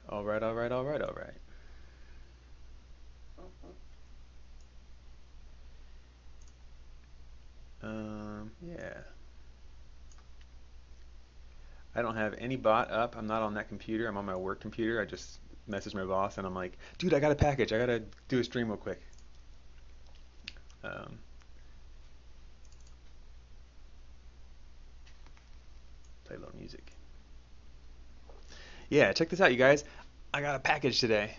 All right, all right, all right, all right. Yeah. I don't have any bot up. I'm not on that computer. I'm on my work computer. I just messaged my boss and I'm like, dude, I got a package. I gotta do a stream real quick. Um, Play a little music. Yeah, check this out, you guys. I got a package today.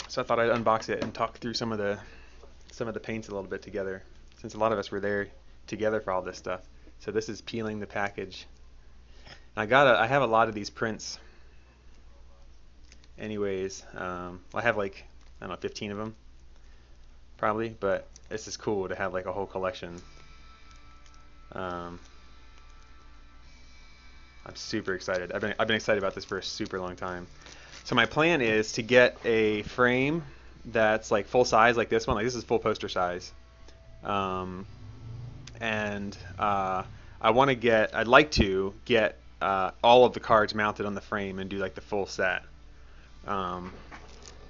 So I thought I'd unbox it and talk through some of the paints a little bit together, since a lot of us were there together for all this stuff. So this is peeling the package. And I have a lot of these prints. Anyways, I have like I don't know 15 of them probably, but this is cool to have like a whole collection. Um, I'm super excited. I've been excited about this for a super long time. So my plan is to get a frame that's like full size, like this one. Like this is full poster size. Um, and I'd like to get all of the cards mounted on the frame and do like the full set. Um,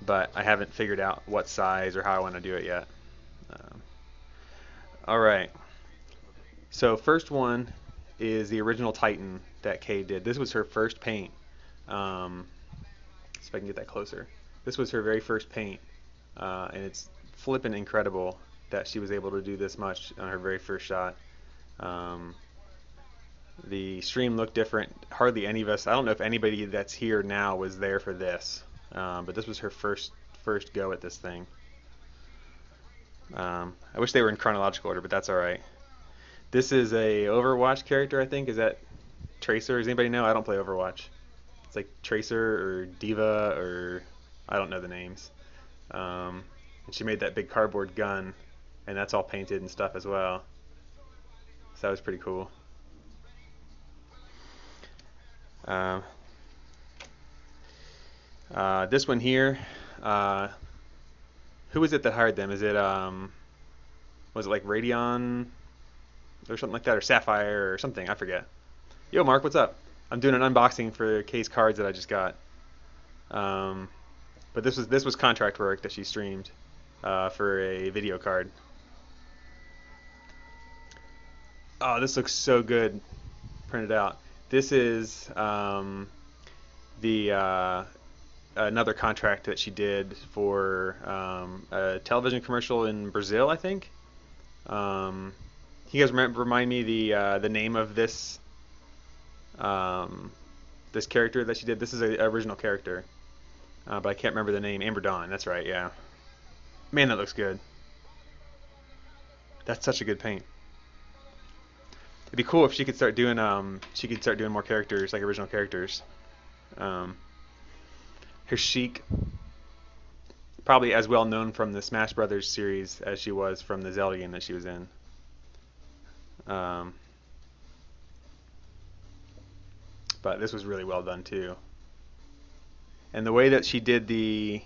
but I haven't figured out what size or how I want to do it yet. Um, all right. So first one is the original Titan that Kay did. This was her first paint. Um, see if I can get that closer. This was her very first paint, and it's flippin' incredible that she was able to do this much on her very first shot. Um, the stream looked different. Hardly any of us. I don't know if anybody that's here now was there for this, but this was her first go at this thing. I wish they were in chronological order, but that's all right. This is a Overwatch character, I think. Is that Tracer? Does anybody know? I don't play Overwatch. It's like Tracer or Diva or I don't know the names. And she made that big cardboard gun, and that's all painted and stuff as well. So that was pretty cool. Um, this one here, uh, who was it that hired them? Is it was it like Radeon or something like that, or Sapphire or something? I forget. Yo, Mark, what's up? I'm doing an unboxing for Kay's cards that I just got. Um, but this was contract work that she streamed for a video card. Oh, this looks so good printed out. This is the another contract that she did for a television commercial in Brazil, I think. Um, you guys remind me the name of um, this character that she did. This is an original character, but I can't remember the name. Amber Dawn. That's right. Yeah. Man, that looks good. That's such a good paint. It'd be cool if she could start doing more characters like original characters. Um, Here's Sheik, probably as well known from the Smash Brothers series as she was from the Zelda game that she was in. Um, but this was really well done too. And the way that she did the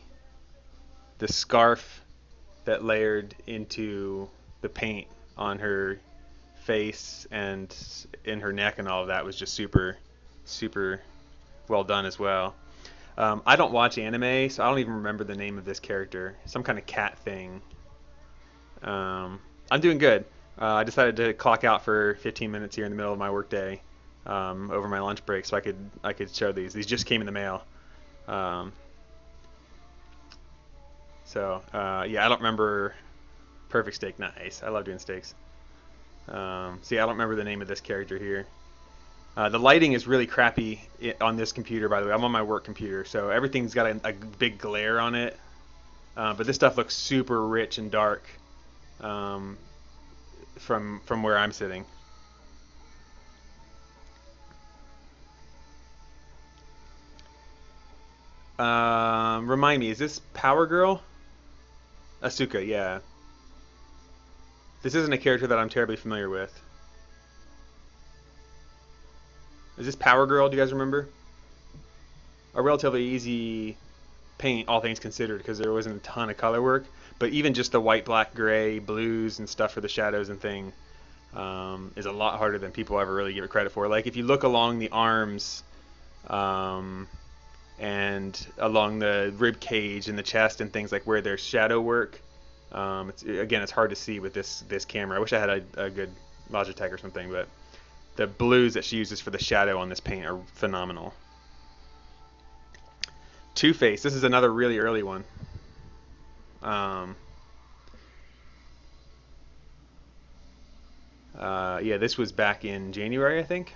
scarf that layered into the paint on her face and in her neck and all of that was just super, super well done as well. I don't watch anime, so I don't even remember the name of this character. Some kind of cat thing. I'm doing good. I decided to clock out for 15 minutes here in the middle of my workday over my lunch break, so I could show these. These just came in the mail. Um, yeah, I don't remember. Perfect steak, nice. I love doing steaks. So yeah, I don't remember the name of this character here. The lighting is really crappy on this computer, by the way. I'm on my work computer, so everything's got a big glare on it. But this stuff looks super rich and dark um, from where I'm sitting. Remind me, is this Power Girl? Asuka, yeah. This isn't a character that I'm terribly familiar with. Is this Power Girl? Do you guys remember? A relatively easy paint, all things considered, because there wasn't a ton of color work. But even just the white, black, gray, blues, and stuff for the shadows and thing is a lot harder than people ever really give it credit for. Like if you look along the arms um, and along the rib cage and the chest and things like where there's shadow work. Again, it's hard to see with this camera. I wish I had a good Logitech or something, but the blues that she uses for the shadow on this paint are phenomenal. Too Faced. This is another really early one. Um, yeah, this was back in January, I think.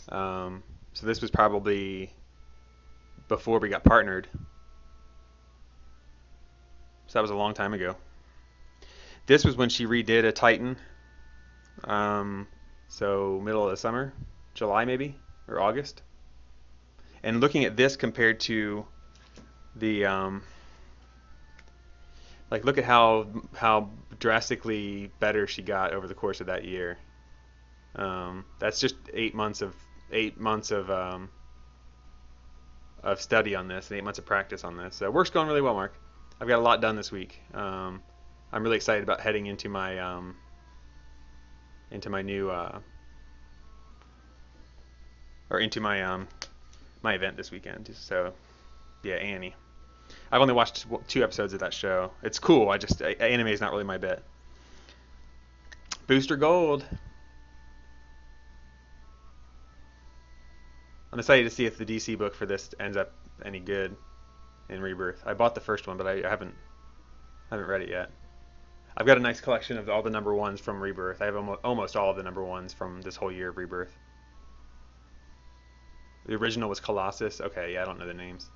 So this was probably before we got partnered. So that was a long time ago. This was when she redid a Titan. So middle of the summer, July maybe, or August. And looking at this compared to the like, look at how drastically better she got over the course of that year. That's just 8 months of study on this and 8 months of practice on this. So work's going really well, Mark. I've got a lot done this week. I'm really excited about heading into my new or into my event this weekend. So yeah, Annie. I've only watched 2 episodes of that show. It's cool. Anime is not really my bit. Booster Gold. I'm excited to see if the DC book for this ends up any good in Rebirth. I bought the first one, but I haven't read it yet. I've got a nice collection of all the number ones from Rebirth. I have almost all of the number ones from this whole year of Rebirth. The original was Colossus. Okay, yeah, I don't know the names.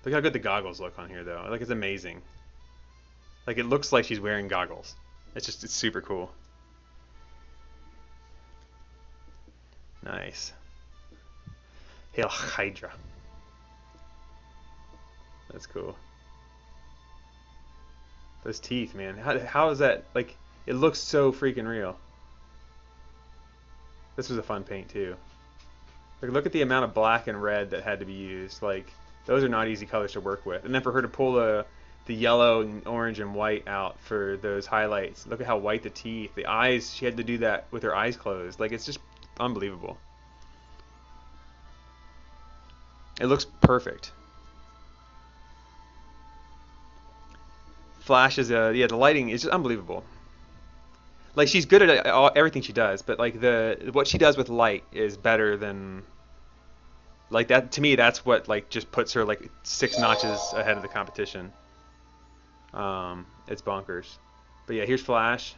Look how good the goggles look on here, though. Like, it's amazing. Like, it looks like she's wearing goggles. It's super cool. Nice. Hail Hydra. That's cool. Those teeth, man. How is that? Like, it looks so freaking real. This was a fun paint, too. Like, look at the amount of black and red that had to be used. Like, those are not easy colors to work with. And then for her to pull the yellow and orange and white out for those highlights. Look at how white the teeth, the eyes. She had to do that with her eyes closed. Like, it's just unbelievable. It looks perfect. Flash is yeah, the lighting is just unbelievable. Like, she's good at everything she does, but like what she does with light is better than, like, that. To me, that's what, like, just puts her like 6 notches ahead of the competition. It's bonkers. But yeah, here's Flash.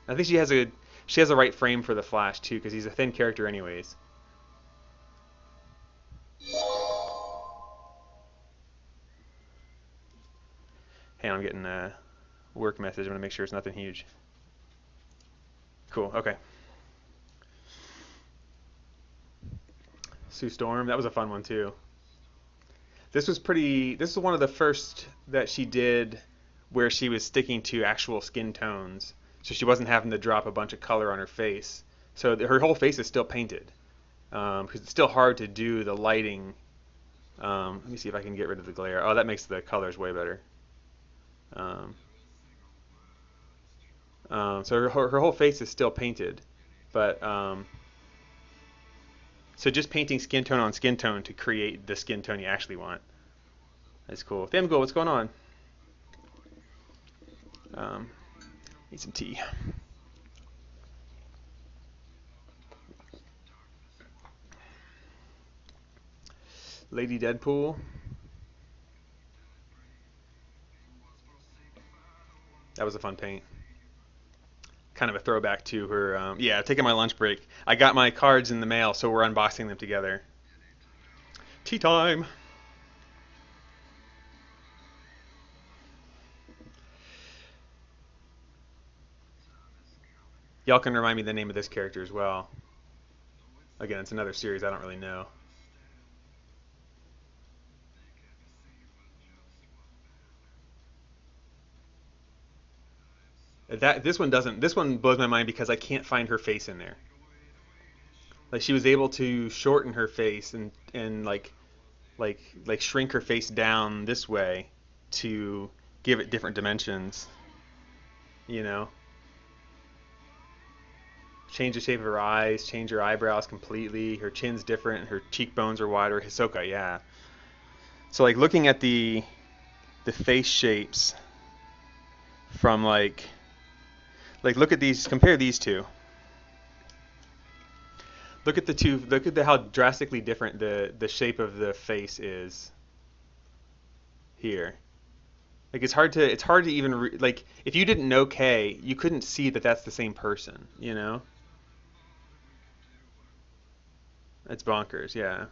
I think she has the right frame for the Flash too, because he's a thin character anyways. Hey, I'm getting a work message. I'm gonna make sure it's nothing huge. Cool. Okay. Sue Storm. That was a fun one too. This was one of the first that she did where she was sticking to actual skin tones, so she wasn't having to drop a bunch of color on her face. So her whole face is still painted, because it's still hard to do the lighting. Let me see if I can get rid of the glare. Oh, that makes the colors way better. So her whole face is still painted, but so just painting skin tone on skin tone to create the skin tone you actually want. That's cool. Damn cool. What's going on? Need some tea. Lady Deadpool. That was a fun paint. Kind of a throwback to her. Yeah, taking my lunch break. I got my cards in the mail, so we're unboxing them together. Tea time. Y'all can remind me the name of this character as well. Again, it's another series I don't really know. This one blows my mind because I can't find her face in there. Like, she was able to shorten her face and like shrink her face down this way to give it different dimensions, you know. change the shape of her eyes, change her eyebrows completely. Her chin's different. Her cheekbones are wider. Hisoka, yeah. So like looking at the face shapes from like look at these, compare these two. Look at the two. Look at how drastically different the shape of the face is here. Like it's hard to even like if you didn't know Kay, you couldn't see that that's the same person. You know, it's bonkers. Yeah.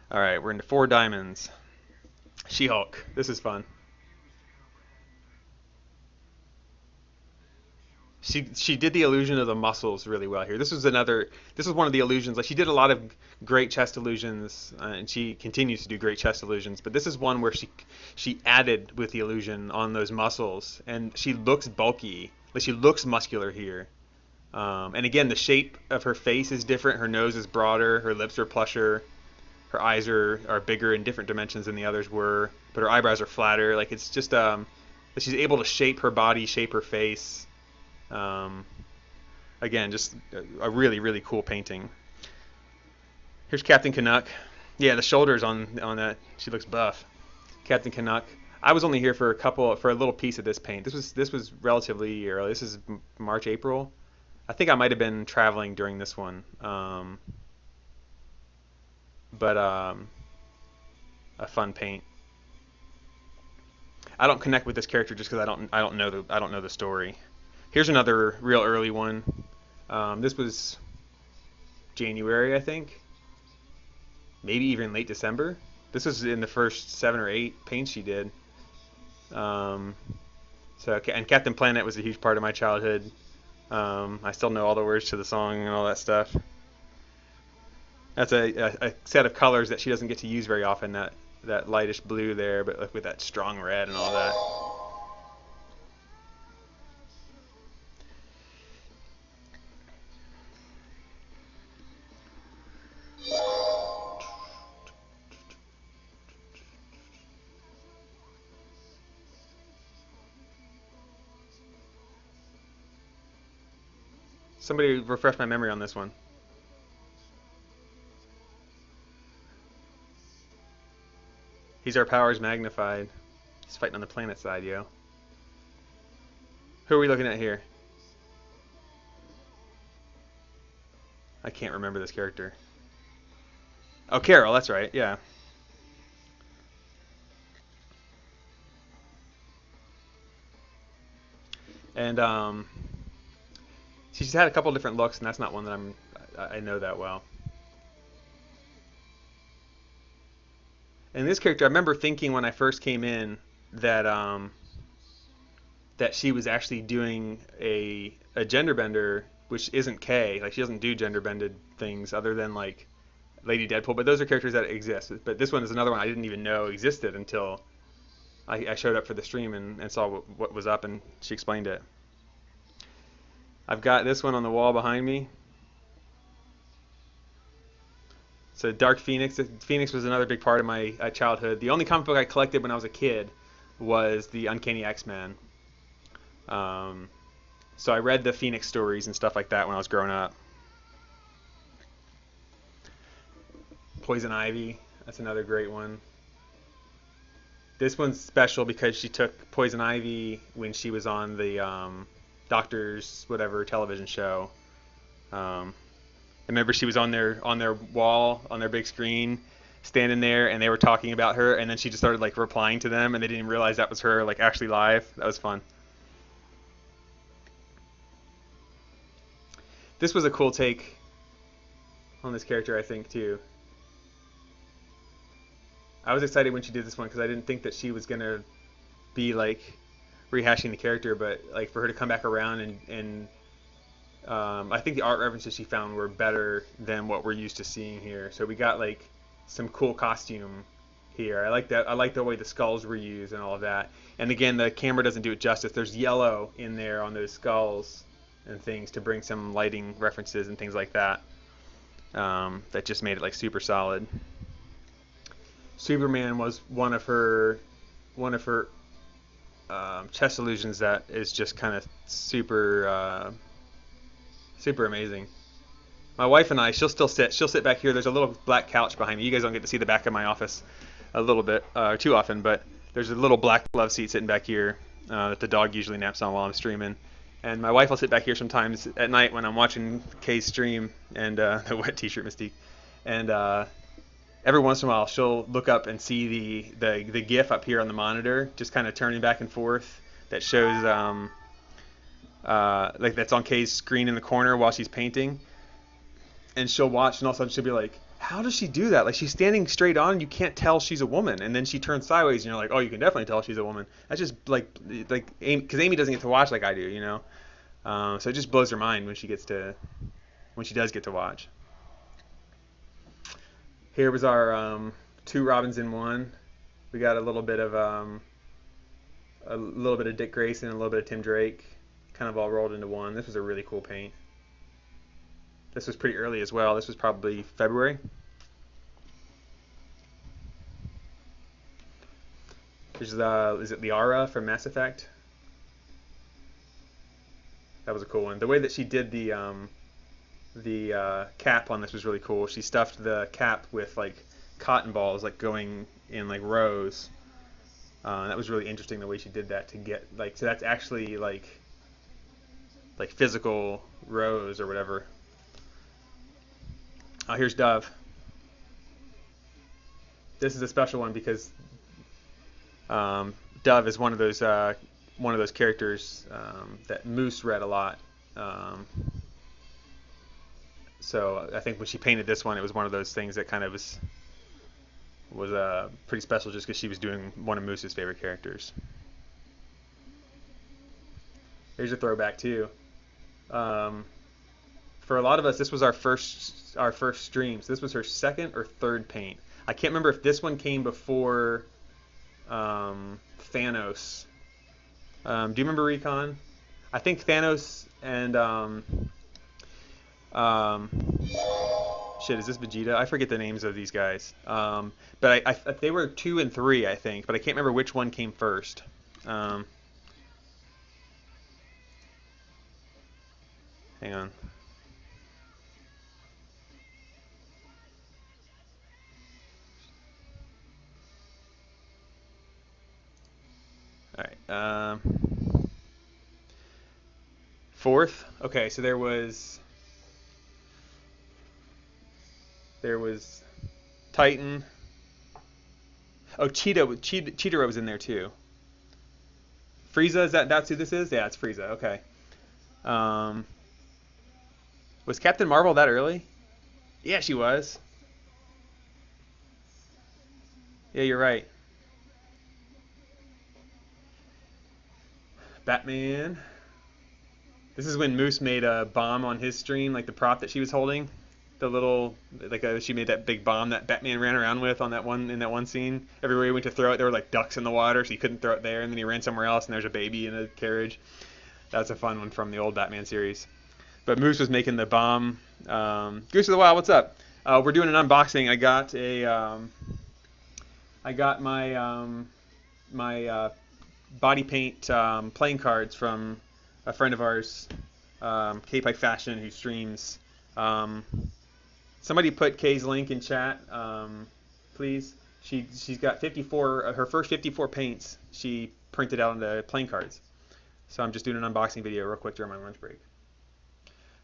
All right, we're into Four Diamonds. She-Hulk. This is fun. She did the illusion of the muscles really well here. This was one of the illusions. Like she did a lot of great chest illusions, and she continues to do great chest illusions. But this is one where she added with the illusion on those muscles, and she looks bulky. Like she looks muscular here. And again, the shape of her face is different. Her nose is broader. Her lips are plusher. Her eyes are bigger in different dimensions than the others were. But her eyebrows are flatter. Like it's just she's able to shape her body, shape her face. Um, Again, just a really, really cool painting. Here's Captain Canuck. Yeah, the shoulders on that. She looks buff. Captain Canuck. I was only here for a little piece of this paint. This was relatively early. This is March, April. I think I might have been traveling during this one. But a fun paint. I don't connect with this character just because I don't know the story. Here's another real early one. This was January, I think. Maybe even late December. This was in the first 7 or 8 paints she did. And Captain Planet was a huge part of my childhood. I still know all the words to the song and all that stuff. That's a set of colors that she doesn't get to use very often. That lightish blue there, but like with that strong red and all that. Somebody refresh my memory on this one. He's our powers magnified. He's fighting on the planet side, yo. Who are we looking at here? I can't remember this character. Oh, Carol, that's right, yeah. And she's had a couple different looks, and that's not one that I know that well. And this character, I remember thinking when I first came in that that she was actually doing a gender bender, which isn't Kay. Like she doesn't do gender bended things other than like Lady Deadpool. But those are characters that exist. But this one is another one I didn't even know existed until I showed up for the stream and saw what was up, and she explained it. I've got this one on the wall behind me. So Dark Phoenix. Phoenix was another big part of my childhood. The only comic book I collected when I was a kid was the Uncanny X-Men. So I read the Phoenix stories and stuff like that when I was growing up. Poison Ivy. That's another great one. This one's special because she took Poison Ivy when she was on the Doctor's whatever television show. I remember she was on their wall, on their big screen, standing there, and they were talking about her, and then she just started like replying to them, and they didn't realize that was her like actually live. That was fun. This was a cool take on this character, I think, too. I was excited when she did this one because I didn't think that she was gonna be like rehashing the character, but like for her to come back around and I think the art references she found were better than what we're used to seeing here. So we got like some cool costume here. I like that. I like the way the skulls were used and all of that. And again, the camera doesn't do it justice. There's yellow in there on those skulls and things to bring some lighting references and things like that. That just made it like super solid. Superman was one of her chest illusions that is just kind of super amazing. My wife and I, she'll sit back here. There's a little black couch behind me. You guys don't get to see the back of my office a little bit, too often, but there's a little black love seat sitting back here that the dog usually naps on while I'm streaming. And my wife will sit back here sometimes at night when I'm watching Kay's stream and the wet t-shirt mystique. And every once in a while she'll look up and see the GIF up here on the monitor, just kind of turning back and forth, that shows like that's on Kay's screen in the corner while she's painting. And she'll watch, and all of a sudden she'll be like, how does she do that? Like, she's standing straight on, you can't tell she's a woman. And then she turns sideways, and you're like, oh, you can definitely tell she's a woman. That's just like Amy, because Amy doesn't get to watch like I do, you know. So it just blows her mind when she does get to watch. Here was our two Robins in one. We got a little bit of Dick Grayson, and a little bit of Tim Drake, kind of all rolled into one. This was a really cool paint. This was pretty early as well. This was probably February. There's is it Liara from Mass Effect? That was a cool one. The way that she did the cap on this was really cool. She stuffed the cap with like cotton balls, like going in like rows. That was really interesting the way she did that to get like, so that's actually like physical rows or whatever. Oh, here's Dove. This is a special one because Dove is one of those characters that Moose read a lot. So I think when she painted this one, it was one of those things that kind of was pretty special, just because she was doing one of Moose's favorite characters. Here's a throwback too. For a lot of us, this was our first stream. So this was her second or third paint. I can't remember if this one came before Thanos. Do you remember Recon? I think Thanos and shit, is this Vegeta? I forget the names of these guys. But I they were 2 and 3, I think, but I can't remember which one came first. Hang on. All right. Fourth. Okay, so there was Titan. Oh, Cheetah was in there too. Frieza, that's who this is? Yeah, it's Frieza. Okay. Was Captain Marvel that early? Yeah, she was. Yeah, you're right. Batman. This is when Moose made a bomb on his stream, like the prop that she was holding. The little, she made that big bomb that Batman ran around with in that one scene. Everywhere he went to throw it, there were like ducks in the water, so he couldn't throw it there. And then he ran somewhere else, and there's a baby in a carriage. That's a fun one from the old Batman series. But Moose was making the bomb. Goose of the Wild, what's up? We're doing an unboxing. I got my body paint playing cards from a friend of ours, KayPikeFashion, who streams. Somebody put Kay's link in chat, please. She's got 54, her first 54 paints she printed out into playing cards. So I'm just doing an unboxing video real quick during my lunch break.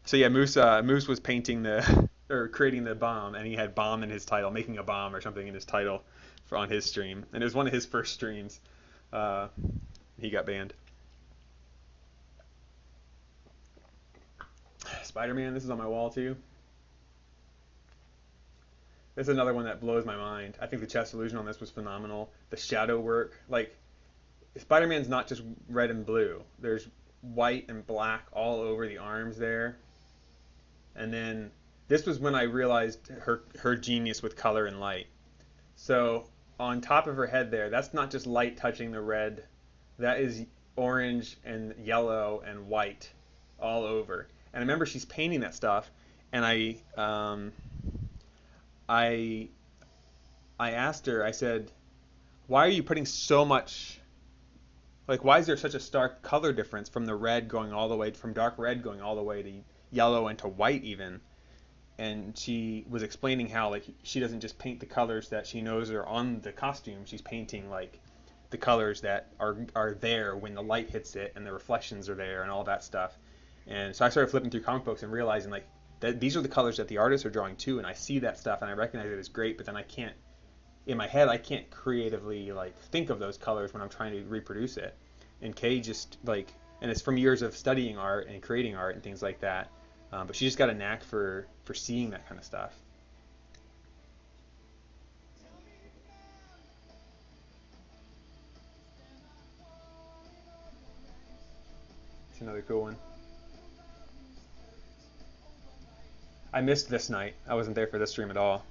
So yeah, Moose was painting or creating the bomb, and he had bomb in his title, making a bomb or something in his title on his stream. And it was one of his first streams. He got banned. Spider-Man, this is on my wall too. This is another one that blows my mind. I think the chest illusion on this was phenomenal. The shadow work, like Spider-Man's not just red and blue. There's white and black all over the arms there. And then this was when I realized her genius with color and light. So on top of her head there, that's not just light touching the red. That is orange and yellow and white all over. And I remember she's painting that stuff, and I asked her, I said, why are you putting so much Like, why is there such a stark color difference from the red going all the way, from dark red going all the way to yellow and to white even? And she was explaining how, like, she doesn't just paint the colors that she knows are on the costume. She's painting, like, the colors that are there when the light hits it and the reflections are there and all that stuff. And so I started flipping through comic books and realizing, like, that these are the colors that the artists are drawing too, and I see that stuff and I recognize it as great, but then I can't, in my head, I can't creatively, like, think of those colors when I'm trying to reproduce it. And Kay just, like, and it's from years of studying art and creating art and things like that. But she just got a knack for seeing that kind of stuff. It's another cool one. I missed this night. I wasn't there for this stream at all.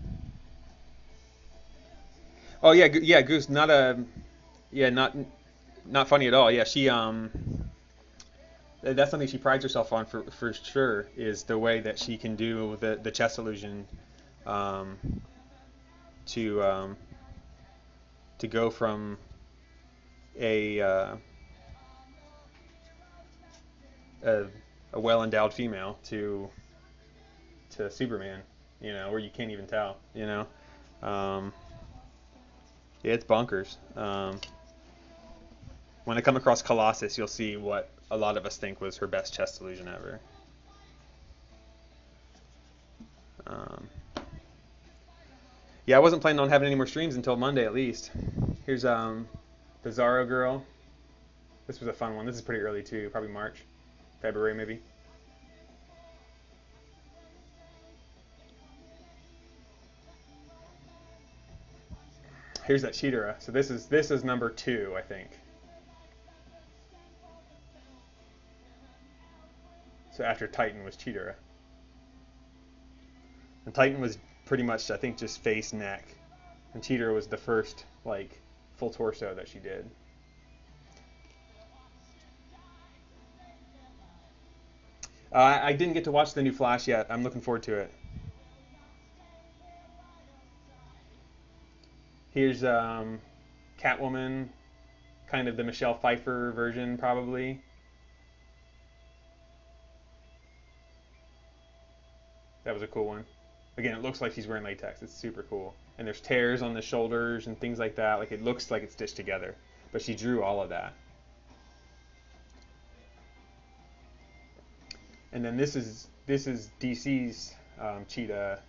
Oh yeah, yeah, Goose. Not a, yeah, not funny at all. Yeah, she that's something she prides herself on for sure, is the way that she can do the chest illusion, um, to to go from a a, a well endowed female to Superman, where you can't even tell, Um, yeah, it's bonkers. When I come across Colossus, you'll see what a lot of us think was her best chest illusion ever. Um, yeah, I wasn't planning on having any more streams until Monday at least. Here's the Bizarro girl. This was a fun one. This is pretty early too, probably March, February maybe. Here's that Cheetara. So this is number 2, I think. So after Titan was Cheetara. And Titan was pretty much, I think, just face, neck. And Cheetara was the first, like, full torso that she did. I didn't get to watch the new Flash yet. I'm looking forward to it. Here's Catwoman, kind of the Michelle Pfeiffer version, probably. That was a cool one. Again, it looks like she's wearing latex. It's super cool. And there's tears on the shoulders and things like that. Like, it looks like it's stitched together. But she drew all of that. And then this is DC's Cheetah.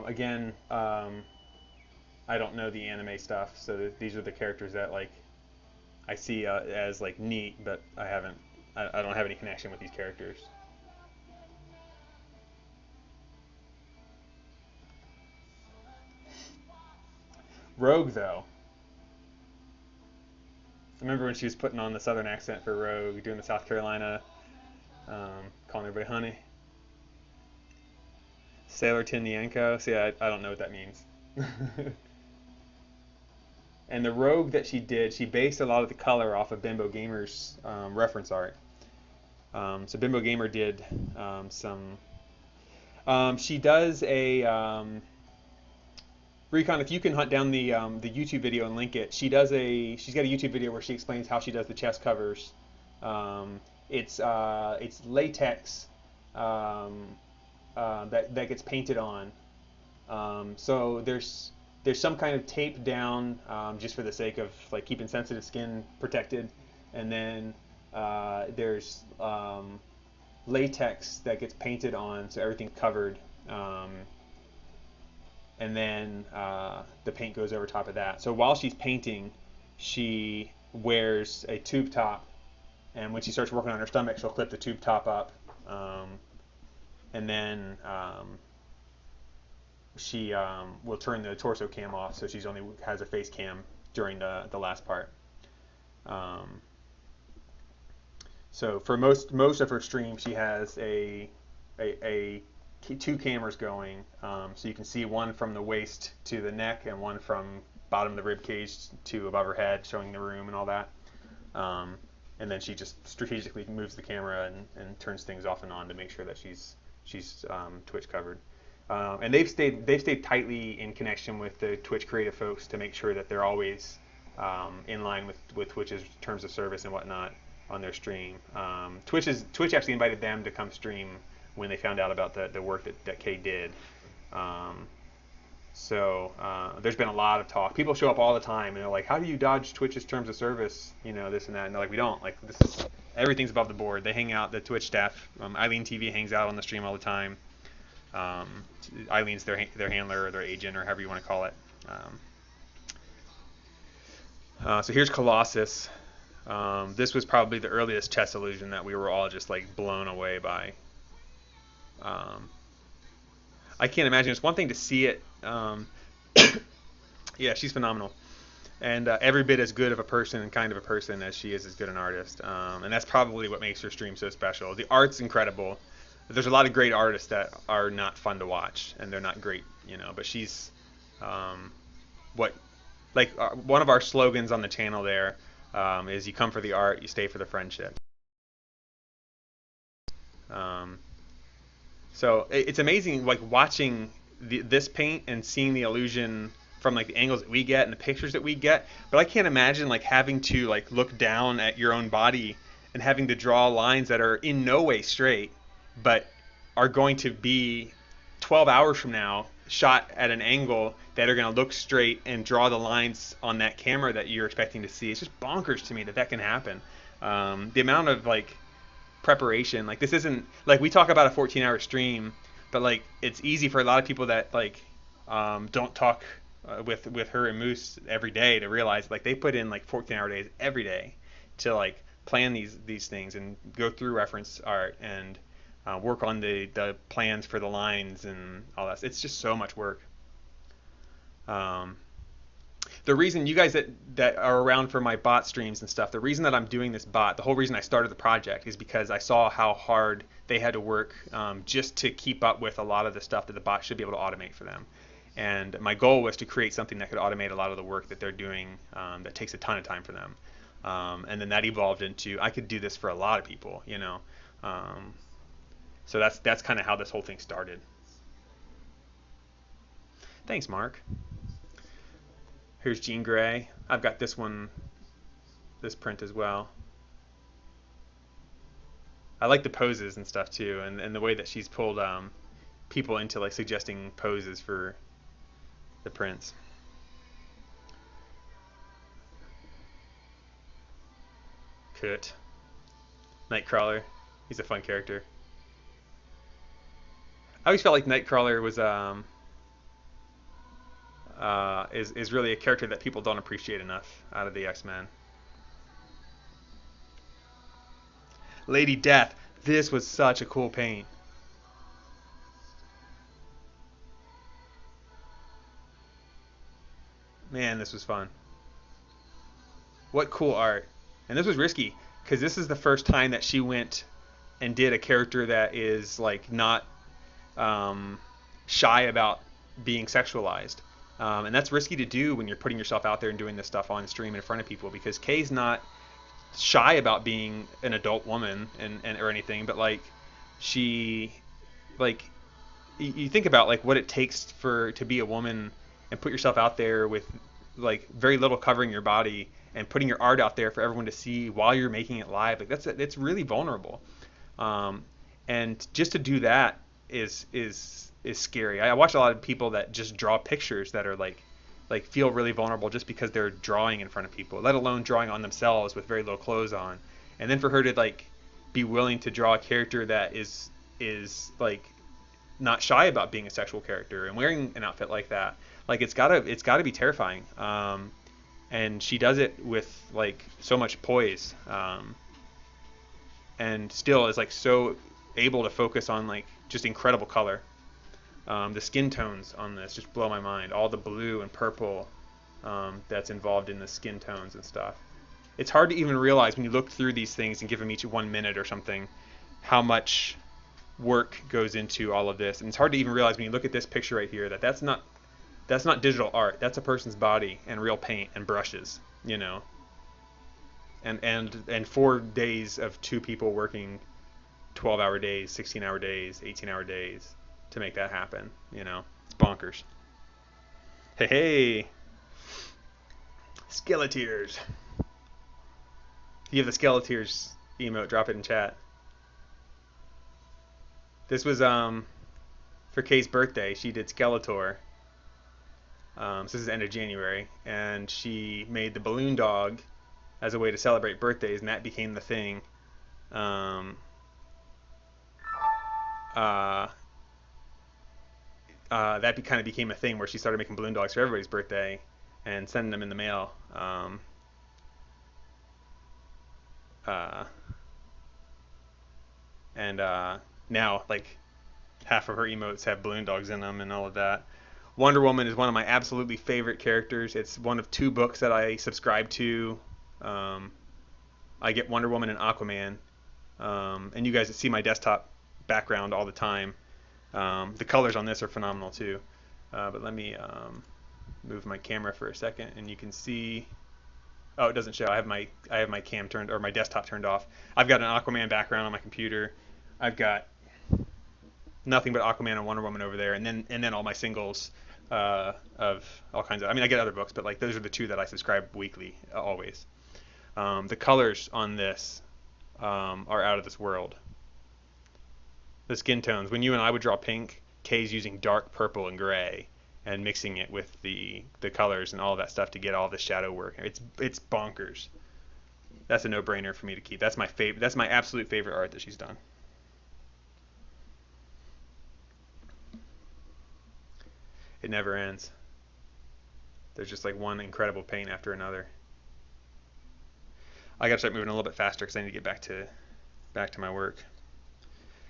Again, I don't know the anime stuff, so these are the characters that, like, I see as, like, neat, but I don't have any connection with these characters. Rogue, though, I remember when she was putting on the southern accent for Rogue, doing the South Carolina, calling everybody honey. Sailor Tinyanko. See, I don't know what that means. And the Rogue that she did, she based a lot of the color off of Bimbo Gamer's reference art. So Bimbo Gamer did some. She does a Recon. If you can hunt down the YouTube video and link it, she does a. She's got a YouTube video where she explains how she does the chest covers. It's latex that gets painted on. So there's some kind of tape down, just for the sake of, like, keeping sensitive skin protected, and then there's latex that gets painted on, so everything's covered, and then the paint goes over top of that. So while she's painting, she wears a tube top, and when she starts working on her stomach, she'll clip the tube top up, and then she will turn the torso cam off, so she's only has a face cam during the last part. So for most of her stream, she has a two cameras going, so you can see one from the waist to the neck and one from bottom of the rib cage to above her head, showing the room and all that. And and then she just strategically moves the camera and turns things off and on to make sure that she's Twitch covered. And they've stayed tightly in connection with the Twitch creative folks to make sure that they're always in line with Twitch's terms of service and whatnot on their stream. Twitch actually invited them to come stream when they found out about the work that Kay did. So there's been a lot of talk. People show up all the time and they're like, "How do you dodge Twitch's terms of service? You know, this and that." And they're like, "We don't. Like, everything's above the board." They hang out. The Twitch staff, Eileen TV hangs out on the stream all the time. Eileen's their handler or their agent or however you want to call it. So here's Colossus. This was probably the earliest chess illusion that we were all just like blown away by. I can't imagine. It's one thing to see it. Yeah, she's phenomenal, and every bit as good of a person and kind of a person as she is as good an artist. And that's probably what makes her stream so special. The art's incredible. There's a lot of great artists that are not fun to watch, and they're not great, you know. But she's one of our slogans on the channel there is "You come for the art, you stay for the friendship." So it's amazing, like watching this paint and seeing the illusion from like the angles that we get and the pictures that we get. But I can't imagine like having to like look down at your own body and having to draw lines that are in no way straight, but are going to be 12 hours from now shot at an angle that are going to look straight and draw the lines on that camera that you're expecting to see. It's just bonkers to me that can happen. The amount of like preparation, like this isn't like we talk about a 14-hour stream, but like it's easy for a lot of people that like don't talk with her and Moose every day to realize like they put in like 14-hour days every day to like plan these things and go through reference art and work on the plans for the lines and all that. It's just so much work. The reason you guys that are around for my bot streams and stuff, the reason that I'm doing this bot, the whole reason I started the project is because I saw how hard they had to work just to keep up with a lot of the stuff that the bot should be able to automate for them. And my goal was to create something that could automate a lot of the work that they're doing that takes a ton of time for them. And then that evolved into I could do this for a lot of people, you know. So that's kind of how this whole thing started. Thanks, Mark. Here's Jean Grey. I've got this print as well. I like the poses and stuff too, and the way that she's pulled people into like suggesting poses for the prints. Kurt. Nightcrawler. He's a fun character. I always felt like Nightcrawler was is really a character that people don't appreciate enough out of the X-Men. Lady Death. This was such a cool paint. Man, this was fun. What cool art. And this was risky because this is the first time that she went and did a character that is like not shy about being sexualized. And that's risky to do when you're putting yourself out there and doing this stuff on stream in front of people, because Kay's not shy about being an adult woman and or anything, but like she like you think about like what it takes to be a woman and put yourself out there with like very little covering your body and putting your art out there for everyone to see while you're making it live. Like it's really vulnerable. And just to do that is scary. I watch a lot of people that just draw pictures that are like feel really vulnerable just because they're drawing in front of people, let alone drawing on themselves with very low clothes on. And then for her to like be willing to draw a character that is like not shy about being a sexual character and wearing an outfit like that, like it's gotta be terrifying. And she does it with like so much poise, and still is like so able to focus on like just incredible color. The skin tones on this just blow my mind. All the blue and purple that's involved in the skin tones and stuff. It's hard to even realize when you look through these things and give them each 1 minute or something how much work goes into all of this. And it's hard to even realize when you look at this picture right here that that's not digital art. That's a person's body and real paint and brushes, you know. and 4 days of two people working 12-hour days, 16-hour days, 18-hour days to make that happen. You know, it's bonkers. Hey, hey, Skeleteers. If you have the Skeleteers emote, drop it in chat. This was for Kay's birthday. She did Skeletor. So this is end of January, and she made the balloon dog as a way to celebrate birthdays, and that became the thing. Um, uh, that kind of became a thing where she started making balloon dogs for everybody's birthday and sending them in the mail. Uh, and now, like, half of her emotes have balloon dogs in them and all of that. Wonder Woman is one of my absolutely favorite characters. It's one of two books that I subscribe to. I get Wonder Woman and Aquaman. And you guys see my desktop background all the time. The colors on this are phenomenal too. But let me move my camera for a second, and you can see. Oh, it doesn't show. I have my cam turned, or my desktop turned off. I've got an Aquaman background on my computer. I've got nothing but Aquaman and Wonder Woman over there, and then all my singles of all kinds of. I mean, I get other books, but like those are the two that I subscribe weekly, always. The colors on this are out of this world. The skin tones. When you and I would draw pink, Kay's using dark purple and gray and mixing it with the colors and all of that stuff to get all the shadow work. It's bonkers. That's a no-brainer for me to keep. That's my favorite. That's my absolute favorite art that she's done. It never ends. There's just like one incredible paint after another. I gotta start moving a little bit faster because I need to get back to my work.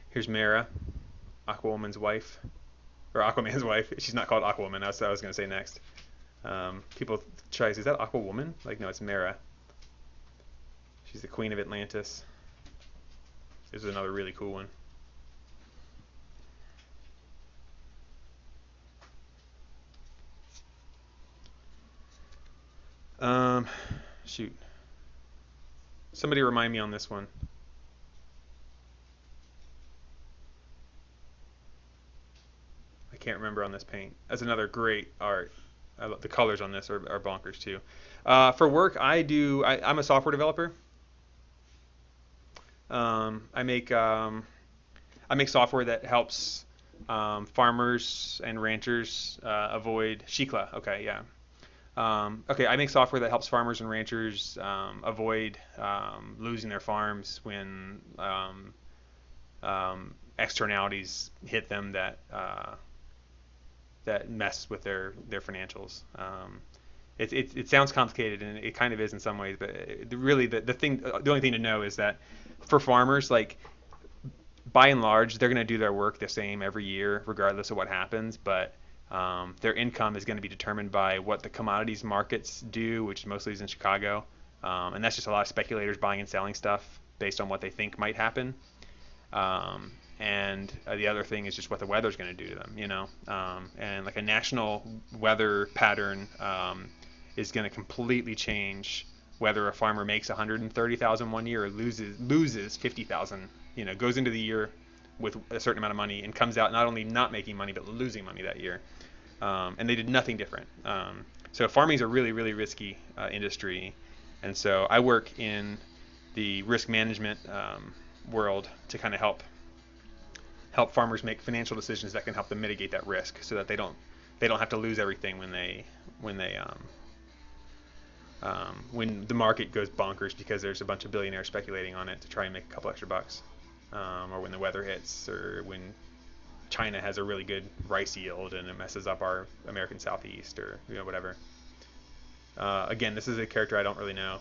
Here's Mara, Aquawoman's wife, or Aquaman's wife. She's not called Aquawoman. That's what I was gonna say next. People try to say, is that Aquawoman? Like, no, it's Mara. She's the queen of Atlantis. This is another really cool one. Shoot. Somebody remind me on this one. I can't remember on this paint. That's another great art. The colors on this are bonkers too. For work, I'm a software developer. I make software that helps farmers and ranchers avoid Shikla. Okay, yeah. Okay, I make software that helps farmers and ranchers avoid losing their farms when externalities hit them that mess with their financials. It sounds complicated, and it kind of is in some ways, but really the only thing to know is that for farmers, like, by and large, they're going to do their work the same every year, regardless of what happens, but their income is going to be determined by what the commodities markets do, which mostly is in Chicago. And that's just a lot of speculators buying and selling stuff based on what they think might happen. And the other thing is just what the weather's going to do to them, you know. And like a national weather pattern is going to completely change whether a farmer makes 130,000 one year or loses 50,000. You know, goes into the year with a certain amount of money and comes out not only not making money but losing money that year. And they did nothing different. So farming is a really, really risky industry, and so I work in the risk management world to kind of help farmers make financial decisions that can help them mitigate that risk, so that they don't have to lose everything when the market goes bonkers because there's a bunch of billionaires speculating on it to try and make a couple extra bucks, or when the weather hits, or when China has a really good rice yield and it messes up our American Southeast, or whatever. Again, this is a character I don't really know.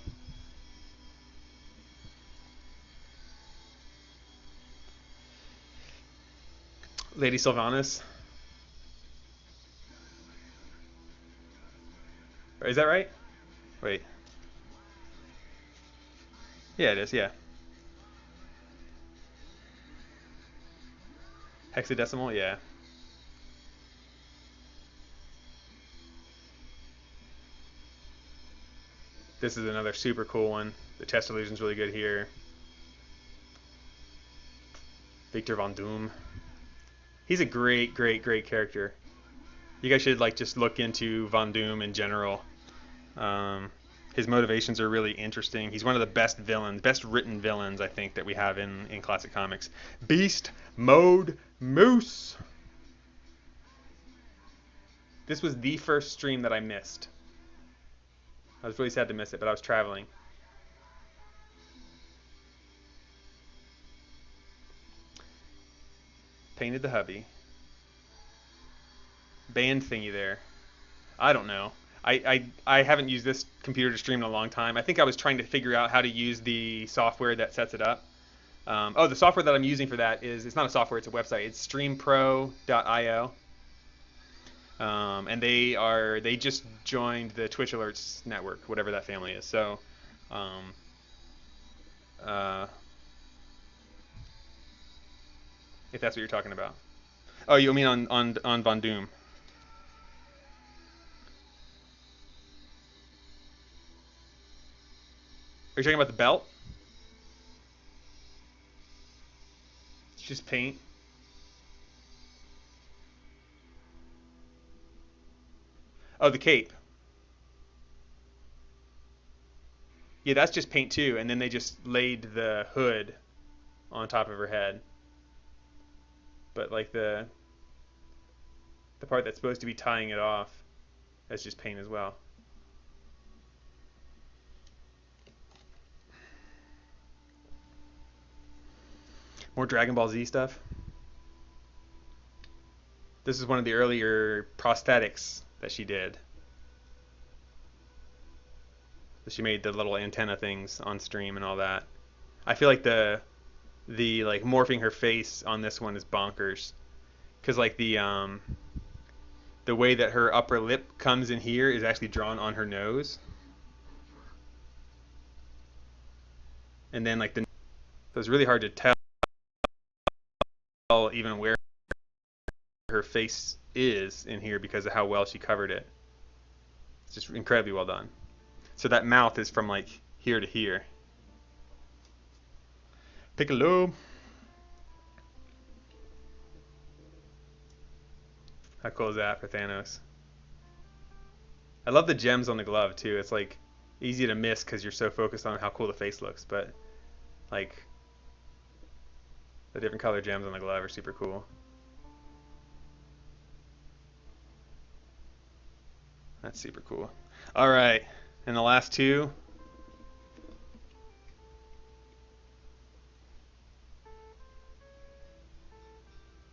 Lady Sylvanas. Is that right? Wait. Yeah, it is. Yeah. Hexadecimal. Yeah. This is another super cool one. The test illusion's really good here. Victor Von Doom. He's a great character. You guys should like just look into Von Doom in general. His motivations are really interesting. He's one of the best villains, best written villains, I think, that we have in classic comics. Beast Mode Moose. This was the first stream that I missed. I was really sad to miss it, but I was traveling. Painted the hubby. Band thingy there. I don't know. I haven't used this computer to stream in a long time. I think I was trying to figure out how to use the software that sets it up. Oh, the software that I'm using for that it's not a software, it's a website. It's streampro.io. And they just joined the Twitch Alerts network, whatever that family is. So, if that's what you're talking about. Oh, you mean on Von Doom? Are you talking about the belt? It's just paint. Oh, the cape. Yeah, that's just paint too, and then they just laid the hood on top of her head. But like the part that's supposed to be tying it off, that's just paint as well. More Dragon Ball Z stuff. This is one of the earlier prosthetics that she did. So she made the little antenna things on stream and all that. I feel like the like morphing her face on this one is bonkers, because like the way that her upper lip comes in here is actually drawn on her nose, and then like so it's really hard to tell even where her face is in here because of how well she covered it. It's just incredibly well done. So that mouth is from like here to here. Piccolo. How cool is that for Thanos? I love the gems on the glove too. It's like easy to miss because you're so focused on how cool the face looks, but like the different color gems on the glove are super cool. That's super cool. All right, and the last two.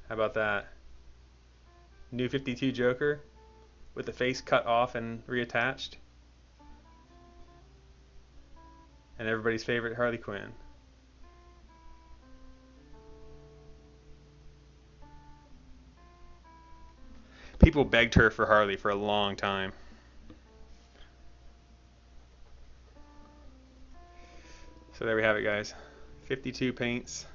How about that? New 52 Joker with the face cut off and reattached. And everybody's favorite Harley Quinn. People begged her for Harley for a long time. So there we have it, guys. 52 paints.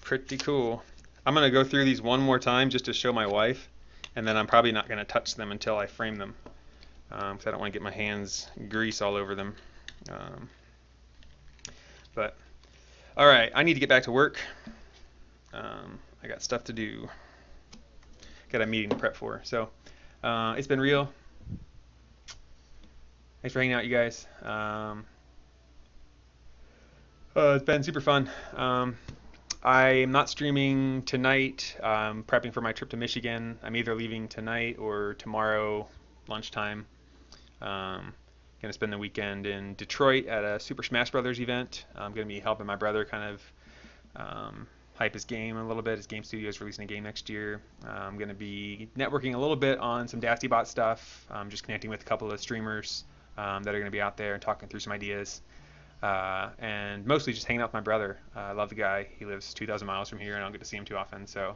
Pretty cool. I'm going to go through these one more time just to show my wife, and then I'm probably not going to touch them until I frame them, because I don't want to get my hands grease all over them. But all right, I need to get back to work. I got stuff to do. Got a meeting to prep for. So it's been real. Thanks for hanging out, you guys. It's been super fun. I'm not streaming tonight. I'm prepping for my trip to Michigan. I'm either leaving tonight or tomorrow lunchtime. Gonna spend the weekend in Detroit at a Super Smash Brothers event. I'm gonna be helping my brother kind of hype his game a little bit. His game studio is releasing a game next year. I'm gonna be networking a little bit on some DastyBot stuff. Just connecting with a couple of streamers that are gonna be out there and talking through some ideas. And mostly just hanging out with my brother. I love the guy. He lives 2,000 miles from here, and I don't get to see him too often, so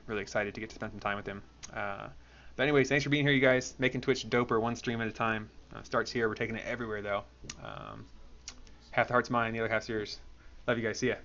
really excited to get to spend some time with him. But anyways, thanks for being here, you guys. Making Twitch doper one stream at a time. Starts here. We're taking it everywhere, though. Half the heart's mine, the other half's yours. Love you guys. See ya.